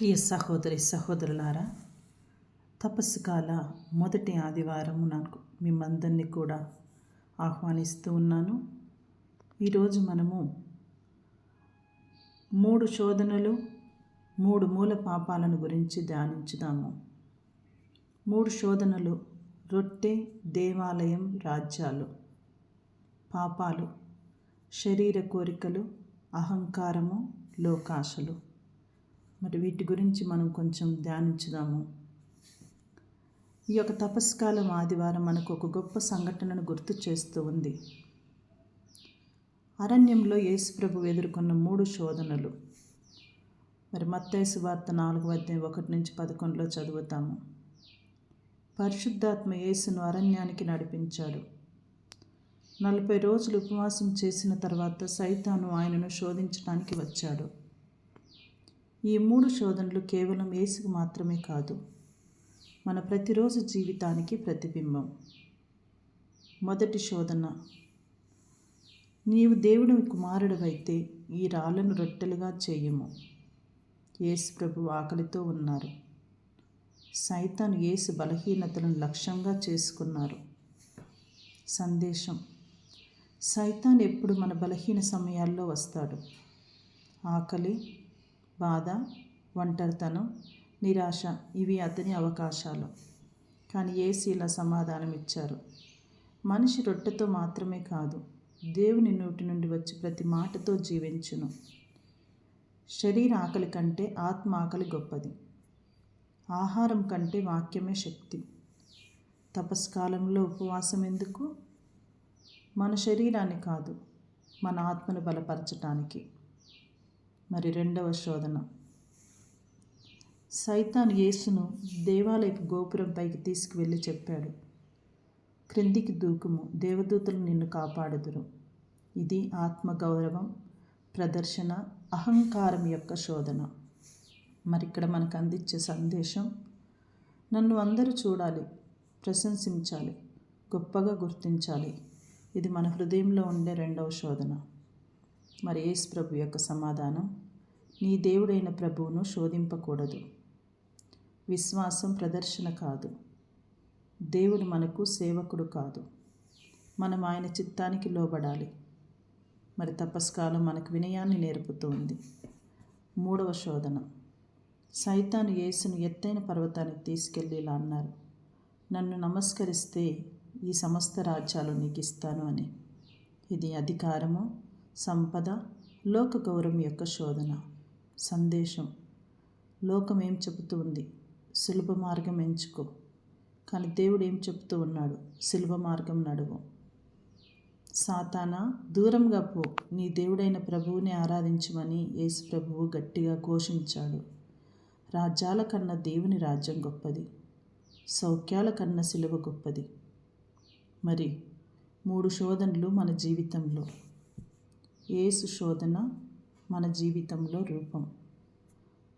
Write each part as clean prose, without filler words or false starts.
ప్రియ సహోదరి సహోదరులారా, తపస్సు కాల మొదటి ఆదివారం నాకు మిమ్మందరినీ కూడా ఆహ్వానిస్తూ ఉన్నాను. ఈరోజు మనము 3 శోధనలు 3 మూల పాపాలను గురించి ధ్యానించుదాము. 3 శోధనలు: రొట్టె, దేవాలయం, రాజ్యాలు. పాపాలు: శరీర కోరికలు, అహంకారము, లోకాశలు. మరి వీటి గురించి మనం కొంచెం ధ్యానించుదాము. ఈ యొక్క తపస్కాలం ఆదివారం మనకు ఒక గొప్ప సంఘటనను గుర్తు చేస్తూ ఉంది. అరణ్యంలో యేసుప్రభు ఎదుర్కొన్న 3 శోధనలు. మరి మత్తయి సువార్త 4:1-11 చదువుతాము. పరిశుద్ధాత్మ యేసును అరణ్యానికి నడిపించాడు. 40 రోజులు ఉపవాసం చేసిన తర్వాత సైతాను ఆయనను శోధించడానికి వచ్చాడు. ఈ 3 శోధనలు కేవలం యేసుకు మాత్రమే కాదు, మన ప్రతిరోజు జీవితానికి ప్రతిబింబం. మొదటి శోధన: నీవు దేవుని కుమారుడివైతే ఈ రాళ్లను రొట్టెలుగా చేయుము. యేసు ప్రభు ఆకలితో ఉన్నారు. సైతాను యేసు బలహీనతలను లక్ష్యంగా చేసుకున్నారు. సందేశం: సైతాను ఎప్పుడు మన బలహీన సమయాల్లో వస్తాడు. ఆకలి, బాధ, ఒంటరితనం, నిరాశ ఇవి అతని అవకాశాలు. కానీ యేసు ఇలా సమాధానం ఇచ్చారు: మనిషి రొట్టెతో మాత్రమే కాదు, దేవుని నోటి నుండి వచ్చి ప్రతి మాటతో జీవించును. శరీర ఆకలి కంటే ఆత్మ ఆకలి గొప్పది. ఆహారం కంటే వాక్యమే శక్తి. తపస్కాలంలో ఉపవాసం ఎందుకు? మన శరీరాన్ని కాదు, మన ఆత్మను బలపరచటానికి. మరి రెండవ శోధన: సైతాను యేసును దేవాలయపు గోపురం పైకి తీసుకువెళ్ళి చెప్పాడు, క్రిందికి దూకుము, దేవదూతలు నిన్ను కాపాడుదురు. ఇది ఆత్మగౌరవం, ప్రదర్శన, అహంకారం యొక్క శోధన. మరి ఇక్కడ మనకు అందించే సందేశం: నన్ను అందరూ చూడాలి, ప్రశంసించాలి, గొప్పగా గుర్తించాలి. ఇది మన హృదయంలో ఉండే రెండవ శోధన. మరి యేసు ప్రభు యొక్క సమాధానం: నీ దేవుడైన ప్రభువును శోధింపకూడదు. విశ్వాసం ప్రదర్శన కాదు. దేవుడు మనకు సేవకుడు కాదు. మనం ఆయన చిత్తానికి లోబడాలి. మరి తపస్కాలం మనకు వినయాన్ని నేర్పుతుంది. మూడవ శోధన: సైతాను యేసును ఎత్తైన పర్వతానికి తీసుకెళ్ళి ఇలా అన్నారు, నన్ను నమస్కరిస్తే ఈ సమస్త రాజ్యాలు నీకు ఇస్తాను అని. ఇది అధికారము, సంపద, లోక గౌరవం యొక్క శోధన. సందేశం: లోకం ఏం చెబుతూ ఉంది? సులభ మార్గం ఎంచుకో. కానీ దేవుడు ఏం చెబుతూ ఉన్నాడు? సులభ మార్గం నడువు. సాతానా, దూరంగా పో, నీ దేవుడైన ప్రభువుని ఆరాధించమని యేసు ప్రభువు గట్టిగా ఘోషించాడు. రాజ్యాల కన్నా దేవుని రాజ్యం గొప్పది. సౌఖ్యాల కన్నా సిలువ గొప్పది. మరి 3 శోధనలు మన జీవితంలో. యేసు శోధన మన జీవితంలో రూపం.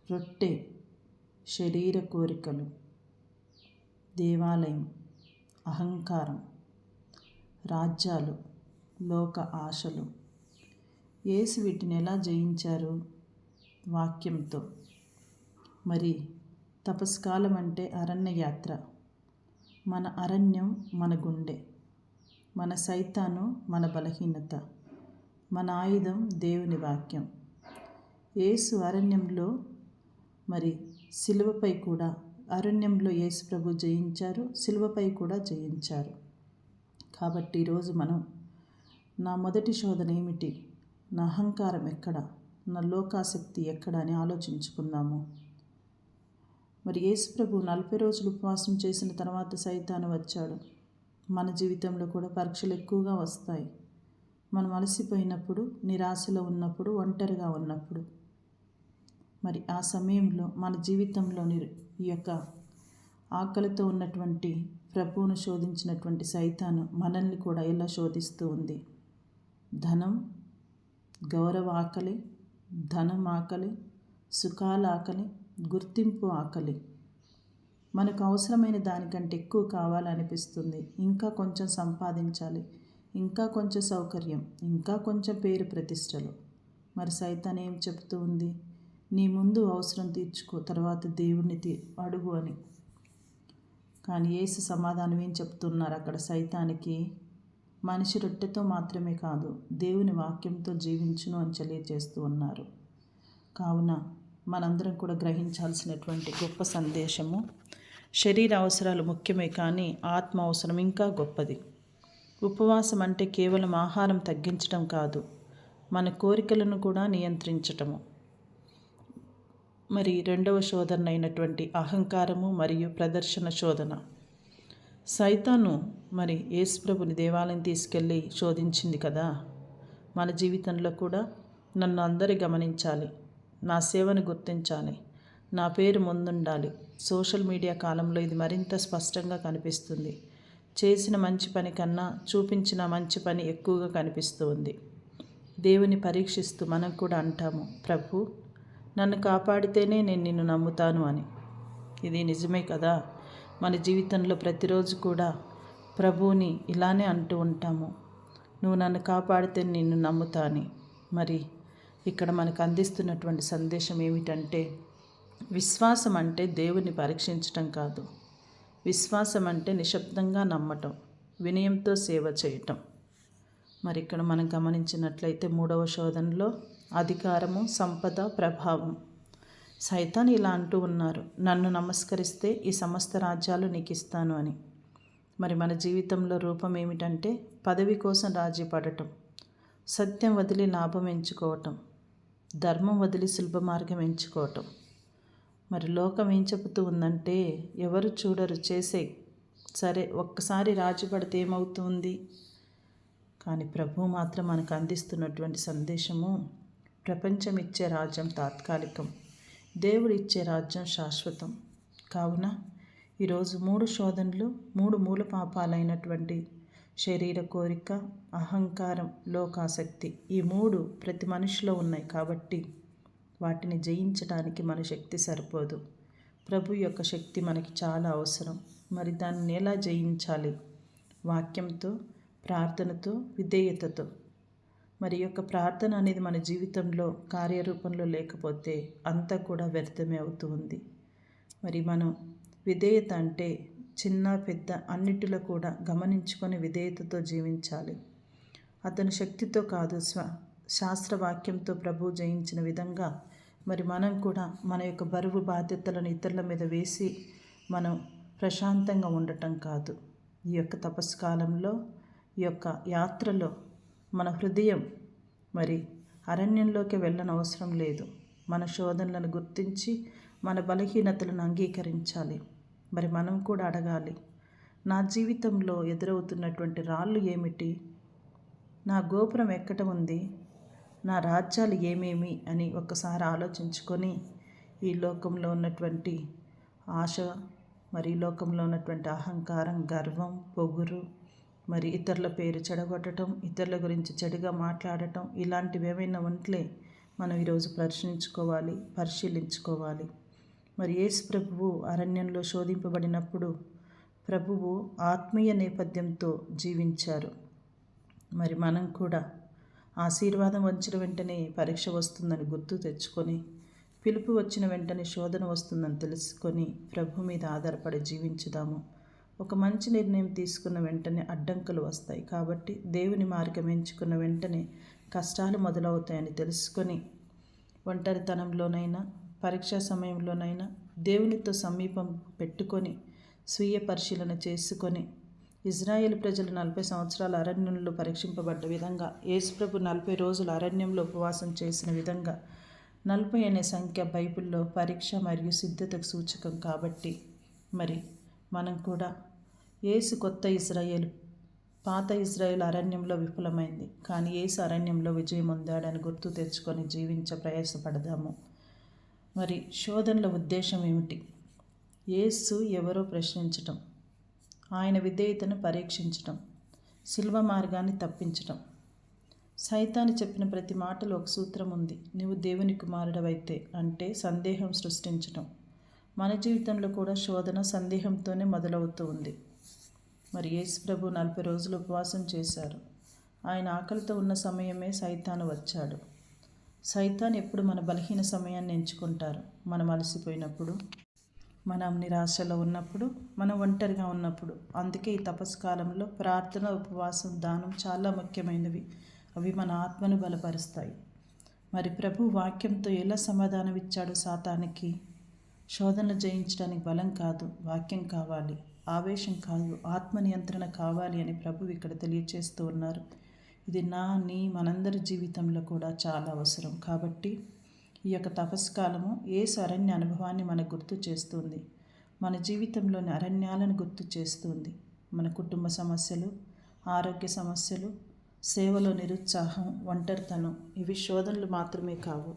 రొట్టె శరీర కోరికలు, దేవాలయం అహంకారం, రాజ్యాలు లోక ఆశలు. యేసు వీటిని ఎలా జయించారు? వాక్యంతో. మరి తపస్కాలం అంటే అరణ్య యాత్ర. మన అరణ్యం మన గుండె, మన సైతాను మన బలహీనత, మన ఆయుధం దేవుని వాక్యం. యేసు అరణ్యంలో మరి సిలువపై కూడా, అరణ్యంలో యేసు ప్రభు జయించారు, సిలువపై కూడా జయించారు. కాబట్టి ఈరోజు మనం, నా మొదటి శోధన ఏమిటి? నా అహంకారం ఎక్కడ? నా లోకాసక్తి ఎక్కడ అని ఆలోచించుకుందాము. మరి యేసు ప్రభు 40 రోజులు ఉపవాసం చేసిన తర్వాత సైతాను వచ్చాడు. మన జీవితంలో కూడా పరీక్షలు ఎక్కువగా వస్తాయి. మనం అలసిపోయినప్పుడు, నిరాశలో ఉన్నప్పుడు, ఒంటరిగా ఉన్నప్పుడు. మరి ఆ సమయంలో మన జీవితంలోని ఈ యొక్క ఆకలితో ఉన్నటువంటి ప్రభువును శోధించినటువంటి సైతాను మనల్ని కూడా ఎలా శోధిస్తూ ఉంది? ధనం, గౌరవ ఆకలి, ధనం ఆకలి, సుఖాల ఆకలి, గుర్తింపు ఆకలి. మనకు అవసరమైన దానికంటే ఎక్కువ కావాలనిపిస్తుంది. ఇంకా కొంచెం సంపాదించాలి, ఇంకా కొంచెం సౌకర్యం, ఇంకా కొంచెం పేరు ప్రతిష్టలు. మరి సైతాన్ ఏం చెప్తూ ఉంది? నీ ముందు అవసరం తీర్చుకో, తర్వాత దేవుణ్ణి అడుగు అని. కానీ యేసు సమాధానం ఏం చెప్తున్నారు అక్కడ సైతానికి? మనిషి రొట్టెతో మాత్రమే కాదు, దేవుని వాక్యంతో జీవించును అని తెలియజేస్తూ ఉన్నారు. కావున మనందరం కూడా గ్రహించాల్సినటువంటి గొప్ప సందేశము, శరీర అవసరాలు ముఖ్యమే కానీ ఆత్మ అవసరం ఇంకా గొప్పది. ఉపవాసం అంటే కేవలం ఆహారం తగ్గించడం కాదు, మన కోరికలను కూడా నియంత్రించటము. మరి రెండవ శోధన అయినటువంటి అహంకారము మరియు ప్రదర్శన శోధన. సైతాను మరి యేసుప్రభుని దేవాలయం తీసుకెళ్ళి శోధించింది కదా. మన జీవితంలో కూడా నన్ను అందరూ గమనించాలి, నా సేవను గుర్తించాలి, నా పేరు ముందుండాలి. సోషల్ మీడియా కాలంలో ఇది మరింత స్పష్టంగా కనిపిస్తుంది. చేసిన మంచి పని కన్నా చూపించిన మంచి పని ఎక్కువగా కనిపిస్తుంది. దేవుని పరీక్షిస్తూ మనం కూడా అంటాము, ప్రభు నన్ను కాపాడితేనే నేను నిన్ను నమ్ముతాను అని. ఇది నిజమే కదా. మన జీవితంలో ప్రతిరోజు కూడా ప్రభువుని ఇలానే అంటూ ఉంటాము, నువ్వు నన్ను కాపాడితే నిన్ను నమ్ముతా అని. మరి ఇక్కడ మనకు అందిస్తున్నటువంటి సందేశం ఏమిటంటే, విశ్వాసం అంటే దేవుని పరీక్షించటం కాదు. విశ్వాసం అంటే నిశ్శబ్దంగా నమ్మటం, వినయంతో సేవ చేయటం. మరి ఇక్కడ మనం గమనించినట్లయితే మూడవ శోధనలో అధికారము, సంపద, ప్రభావం. సైతాన్ ఇలా అంటూ ఉన్నారు, నన్ను నమస్కరిస్తే ఈ సమస్త రాజ్యాలు నీకు ఇస్తాను అని. మరి మన జీవితంలో రూపం ఏమిటంటే, పదవి కోసం రాజీ పడటం, సత్యం వదిలి లాభం ఎంచుకోవటం, ధర్మం వదిలి సులభ మార్గం ఎంచుకోవటం. మరి లోకం ఏం చెబుతూ ఉందంటే, ఎవరు చూడరు, చేసే సరే, ఒక్కసారి రాజీ పడితే ఏమవుతుంది? కానీ ప్రభువు మాత్రం మనకు అందిస్తున్నటువంటి సందేశము, ప్రపంచం ఇచ్చే రాజ్యం తాత్కాలికం, దేవుడు ఇచ్చే రాజ్యం శాశ్వతం. కావున ఈరోజు 3 శోధనలు, 3 మూల పాపాలైనటువంటి శరీర కోరిక, అహంకారం, లోకాసక్తి, ఈ 3 ప్రతి మనిషిలో ఉన్నాయి. కాబట్టి వాటిని జయించడానికి మన శక్తి సరిపోదు. ప్రభు యొక్క శక్తి మనకి చాలా అవసరం. మరి దాన్ని ఎలా జయించాలి? వాక్యంతో, ప్రార్థనతో, విధేయతతో. మరి యొక్క ప్రార్థన అనేది మన జీవితంలో కార్యరూపంలో లేకపోతే అంతా కూడా వ్యర్థమే అవుతూ ఉంది. మరి మనం విధేయత అంటే చిన్న పెద్ద అన్నిటిలో కూడా గమనించుకొని విధేయతతో జీవించాలి. అతని శక్తితో కాదు, శాస్త్రవాక్యంతో ప్రభువు జయించిన విధంగా మరి మనం కూడా మన యొక్క బరువు బాధ్యతలను ఇతరుల మీద వేసి మనం ప్రశాంతంగా ఉండటం కాదు. ఈ యొక్క తపస్సు కాలంలో, ఈ యొక్క యాత్రలో మన హృదయం మరి అరణ్యంలోకి వెళ్ళనవసరం లేదు. మన శోధనలను గుర్తించి మన బలహీనతలను అంగీకరించాలి. మరి మనం కూడా అడగాలి, నా జీవితంలో ఎదురవుతున్నటువంటి రాళ్ళు ఏమిటి? నా గోపురం ఎక్కడ ఉంది? నా రాజ్యాలు ఏమేమి అని ఒక్కసారి ఆలోచించుకొని, ఈ లోకంలో ఉన్నటువంటి ఆశ, మరి ఈ లోకంలో ఉన్నటువంటి అహంకారం, గర్వం, పొగురు, మరి ఇతరుల పేరు చెడగొట్టడం, ఇతరుల గురించి చెడుగా మాట్లాడటం, ఇలాంటివి ఏమైనా ఉంటే మనం ఈరోజు పరిశీలించుకోవాలి. మరి యేసు ప్రభువు అరణ్యంలో శోధింపబడినప్పుడు ప్రభువు ఆత్మీయ నేపథ్యంతో జీవించారు. మరి మనం కూడా ఆశీర్వాదం వచ్చిన వెంటనే పరీక్ష వస్తుందని గుర్తు తెచ్చుకొని, పిలుపు వచ్చిన వెంటనే శోధన వస్తుందని తెలుసుకొని ప్రభు మీద ఆధారపడి జీవించుదాము. ఒక మంచి నిర్ణయం తీసుకున్న వెంటనే అడ్డంకులు వస్తాయి. కాబట్టి దేవుని మార్గం ఎంచుకున్న వెంటనే కష్టాలు మొదలవుతాయని తెలుసుకొని, ఒంటరితనంలోనైనా, పరీక్షా సమయంలోనైనా దేవునితో సమీపం పెట్టుకొని, స్వీయ పరిశీలన చేసుకొని, ఇజ్రాయేల్ ప్రజలు 40 సంవత్సరాల అరణ్యంలో పరీక్షింపబడ్డ విధంగా, యేసుప్రభు 40 రోజులు అరణ్యంలో ఉపవాసం చేసిన విధంగా 40 అనే సంఖ్య బైబిల్లో పరీక్ష మరియు సిద్ధతకు సూచకం. కాబట్టి మరి మనం కూడా యేసు కొత్త ఇజ్రాయేల్, పాత ఇజ్రాయేల్ అరణ్యంలో విఫలమైంది, కానీ యేసు అరణ్యంలో విజయం పొందాడని గుర్తు తెచ్చుకొని ప్రయాసపడదాము. మరి శోధనల ఉద్దేశం ఏమిటి? యేసు ఎవరో ప్రశ్నించటం, ఆయన విధేయతను పరీక్షించటం, శిల్వ మార్గాన్ని తప్పించటం. సైతాను చెప్పిన ప్రతి మాటలో ఒక సూత్రం ఉంది, నువ్వు దేవుని కుమారుడవైతే అంటే సందేహం సృష్టించటం. మన జీవితంలో కూడా శోధన సందేహంతోనే మొదలవుతూ ఉంది. మరి యేసు ప్రభు 40 రోజులు ఉపవాసం చేశారు. ఆయన ఆకలితో ఉన్న సమయమే సైతాను వచ్చాడు. సైతాన్ ఎప్పుడు మన బలహీన సమయాన్ని ఎంచుకుంటారు. మనం అలసిపోయినప్పుడు, మనం నిరాశలో ఉన్నప్పుడు, మనం ఒంటరిగా ఉన్నప్పుడు. అందుకే ఈ తపస్సు కాలంలో ప్రార్థన, ఉపవాసం, దానం చాలా ముఖ్యమైనవి. అవి మన ఆత్మను బలపరుస్తాయి. మరి ప్రభు వాక్యంతో ఎలా సమాధానం ఇచ్చాడు సాతానికి? శోధనలు జయించడానికి బలం కాదు, వాక్యం కావాలి. ఆవేశం కాదు, ఆత్మ నియంత్రణ కావాలి అని ప్రభు ఇక్కడ తెలియచేస్తూ ఉన్నారు. ఇది నీ మనందరి జీవితంలో కూడా చాలా అవసరం. కాబట్టి ఈ యొక్క తపస్కాలము యేసు అరణ్య అనుభవాన్ని మనకు గుర్తు చేస్తుంది. మన జీవితంలోని అరణ్యాలను గుర్తు చేస్తుంది. మన కుటుంబ సమస్యలు, ఆరోగ్య సమస్యలు, సేవలో నిరుత్సాహం, ఒంటరితనం ఇవి శోధనలు మాత్రమే కావు,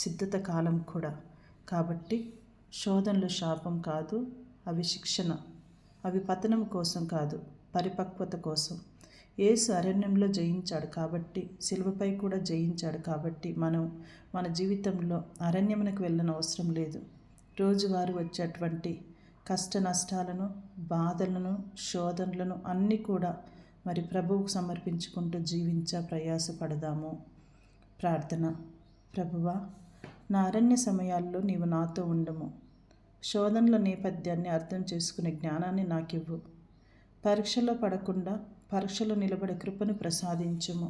సిద్ధత కాలం కూడా. కాబట్టి శోధనలు శాపం కాదు, అవి శిక్షణ. అవి పతనం కోసం కాదు, పరిపక్వత కోసం. యేసు అరణ్యంలో జయించాడు కాబట్టి, శిలువపై కూడా జయించాడు కాబట్టి మనం మన జీవితంలో అరణ్యమునకు వెళ్ళని అవసరం లేదు. రోజువారు వచ్చేటువంటి కష్ట నష్టాలను, బాధలను, శోధనలను అన్నీ కూడా మరి ప్రభువుకు సమర్పించుకుంటూ ప్రయాసపడదాము. ప్రార్థన. ప్రభువా, నా అరణ్య సమయాల్లో నీవు నాతో ఉండము. శోధనల నేపథ్యాన్ని అర్థం చేసుకునే జ్ఞానాన్ని నాకివ్వు. పరీక్షలో పడకుండా పరీక్షలో నిలబడే కృపను ప్రసాదించుము.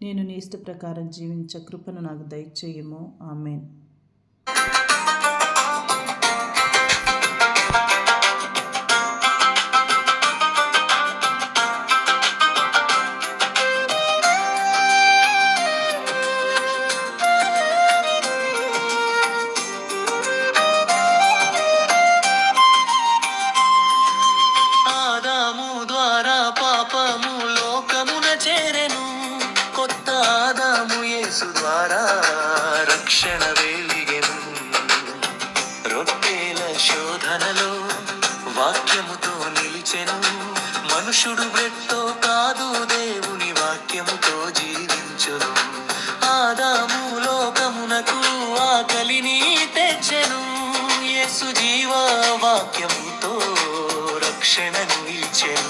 నేను నీ ఇష్ట ప్రకారం జీవించే కృపను నాకు దయచేయము. ఆమేన్. ద్వారా రక్షణ వెలిగెను. రొట్టెల శోధనలో వాక్యముతో నిలిచెను. మనుషుడు బ్రెడ్తో కాదు, దేవుని వాక్యముతో జీవించును. ఆదాము లోకమునకు ఆకలిని తెచ్చెను. యేసు జీవ వాక్యముతో రక్షణను ఇచ్చెను.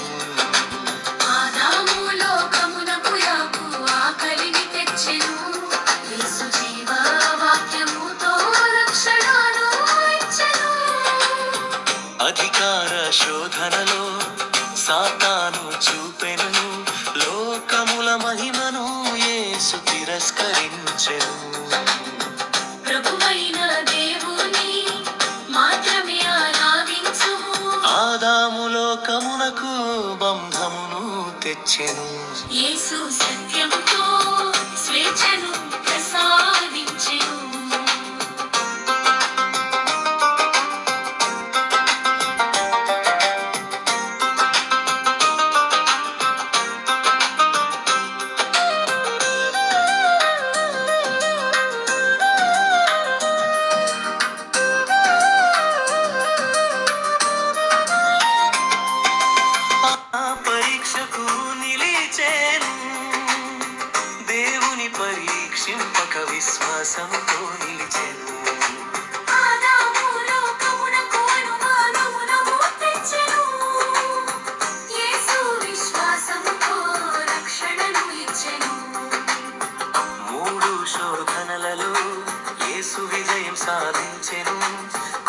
అధికార శోధనలో సాతాను చూపెను. లోకముల మహిమను యేసు తిరస్కరించెను. ప్రభువైన దేవుని మాత్రమే ఆరాధించుము. ఆదాము లోకమునకు బంధమును తెచ్చెను. యేసు సత్యముతో స్వేచ్ఛను ప్రసాదించెను. పరీక్షకు నిలిచెను. దేవుని పరీక్షింపక విశ్వాసంతో నిలిచెను. ఆదాము లోకమునకు అనుమానమును తెచ్చెను. యేసు విశ్వాసముతో రక్షణను ఇచ్చెను. 3 శోధనలలో యేసు విజయం సాధించెను.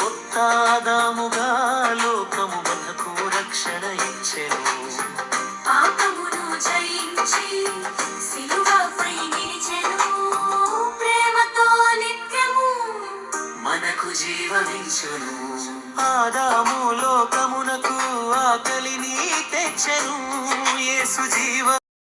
కొత్త ఆదాముగా లోకము మనకు రక్షణ ఇచ్చెను. పాపమును జయించి సిలువపై నిలిచెను. ప్రేమతో నిత్యము మనకు జీవమిచ్చును. ఆదాము లోకమునకు ఆకలిని తెచ్చెను. యేసు జీవ